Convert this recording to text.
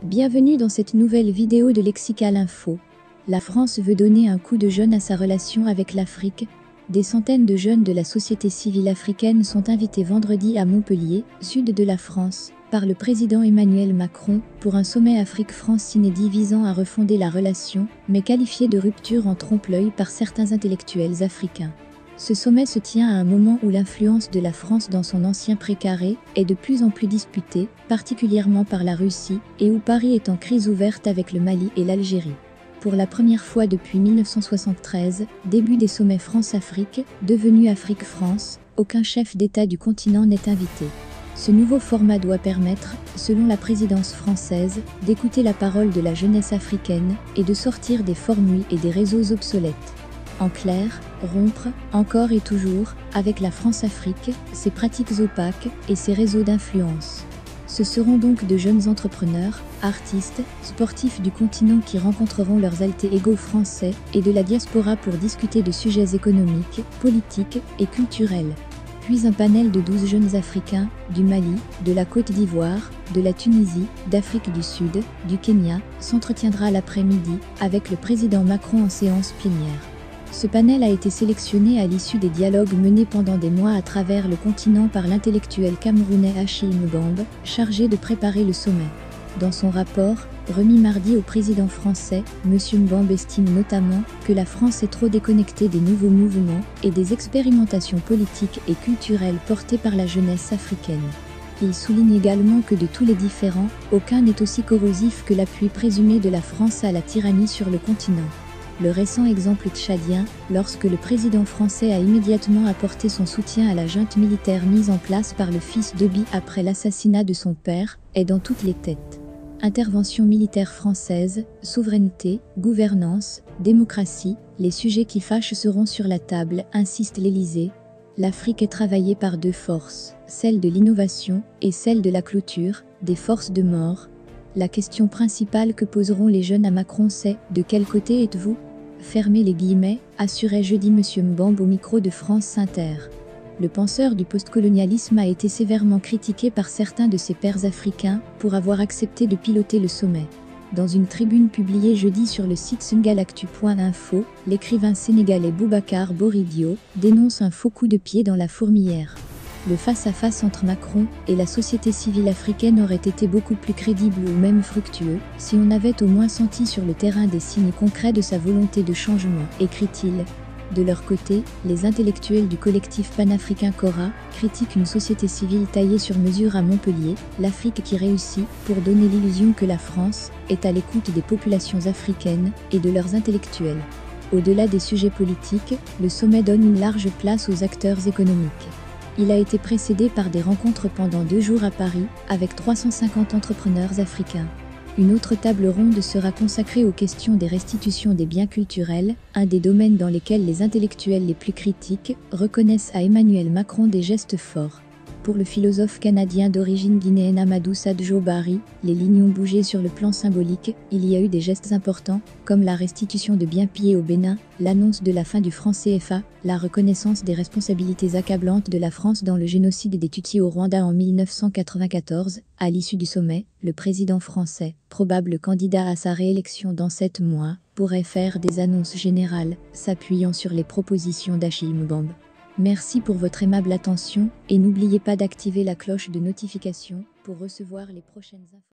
Bienvenue dans cette nouvelle vidéo de Lexical Info. La France veut donner un coup de jeune à sa relation avec l'Afrique. Des centaines de jeunes de la société civile africaine sont invités vendredi à Montpellier, sud de la France, par le président Emmanuel Macron, pour un sommet Afrique-France inédit visant à refonder la relation, mais qualifié de rupture en trompe-l'œil par certains intellectuels africains. Ce sommet se tient à un moment où l'influence de la France dans son ancien précaré est de plus en plus disputée, particulièrement par la Russie, et où Paris est en crise ouverte avec le Mali et l'Algérie. Pour la première fois depuis 1973, début des sommets France-Afrique, devenu Afrique-France, aucun chef d'État du continent n'est invité. Ce nouveau format doit permettre, selon la présidence française, d'écouter la parole de la jeunesse africaine et de sortir des formules et des réseaux obsolètes. En clair, rompre, encore et toujours, avec la France-Afrique, ses pratiques opaques et ses réseaux d'influence. Ce seront donc de jeunes entrepreneurs, artistes, sportifs du continent qui rencontreront leurs alter ego français et de la diaspora pour discuter de sujets économiques, politiques et culturels. Puis un panel de 12 jeunes Africains, du Mali, de la Côte d'Ivoire, de la Tunisie, d'Afrique du Sud, du Kenya, s'entretiendra l'après-midi avec le président Macron en séance plénière. Ce panel a été sélectionné à l'issue des dialogues menés pendant des mois à travers le continent par l'intellectuel camerounais Achille Mbambe, chargé de préparer le sommet. Dans son rapport, remis mardi au président français, M. Mbambe estime notamment que la France est trop déconnectée des nouveaux mouvements et des expérimentations politiques et culturelles portées par la jeunesse africaine. Il souligne également que de tous les différends, aucun n'est aussi corrosif que l'appui présumé de la France à la tyrannie sur le continent. Le récent exemple tchadien, lorsque le président français a immédiatement apporté son soutien à la junte militaire mise en place par le fils d'Eby après l'assassinat de son père, est dans toutes les têtes. Intervention militaire française, souveraineté, gouvernance, démocratie, les sujets qui fâchent seront sur la table, insiste l'Élysée. L'Afrique est travaillée par deux forces, celle de l'innovation et celle de la clôture, des forces de mort. La question principale que poseront les jeunes à Macron c'est « De quel côté êtes-vous » Fermez les guillemets, assurait jeudi M. Mbambe au micro de France Inter. Le penseur du postcolonialisme a été sévèrement critiqué par certains de ses pairs africains pour avoir accepté de piloter le sommet. Dans une tribune publiée jeudi sur le site sungalactu.info, l'écrivain sénégalais Boubacar Boridio dénonce un faux coup de pied dans la fourmilière. Le face-à-face entre Macron et la société civile africaine aurait été beaucoup plus crédible ou même fructueux, si on avait au moins senti sur le terrain des signes concrets de sa volonté de changement, écrit-il. De leur côté, les intellectuels du collectif panafricain Cora critiquent une société civile taillée sur mesure à Montpellier, l'Afrique qui réussit, pour donner l'illusion que la France est à l'écoute des populations africaines et de leurs intellectuels. Au-delà des sujets politiques, le sommet donne une large place aux acteurs économiques. Il a été précédé par des rencontres pendant 2 jours à Paris, avec 350 entrepreneurs africains. Une autre table ronde sera consacrée aux questions des restitutions des biens culturels, un des domaines dans lesquels les intellectuels les plus critiques reconnaissent à Emmanuel Macron des gestes forts. Pour le philosophe canadien d'origine guinéenne Amadou Sadjo Barry, les lignes ont bougé sur le plan symbolique, il y a eu des gestes importants, comme la restitution de biens pillés au Bénin, l'annonce de la fin du franc CFA, la reconnaissance des responsabilités accablantes de la France dans le génocide des Tutsis au Rwanda en 1994. À l'issue du sommet, le président français, probable candidat à sa réélection dans 7 mois, pourrait faire des annonces générales, s'appuyant sur les propositions d'Achille Mbambe. Merci pour votre aimable attention et n'oubliez pas d'activer la cloche de notification pour recevoir les prochaines infos.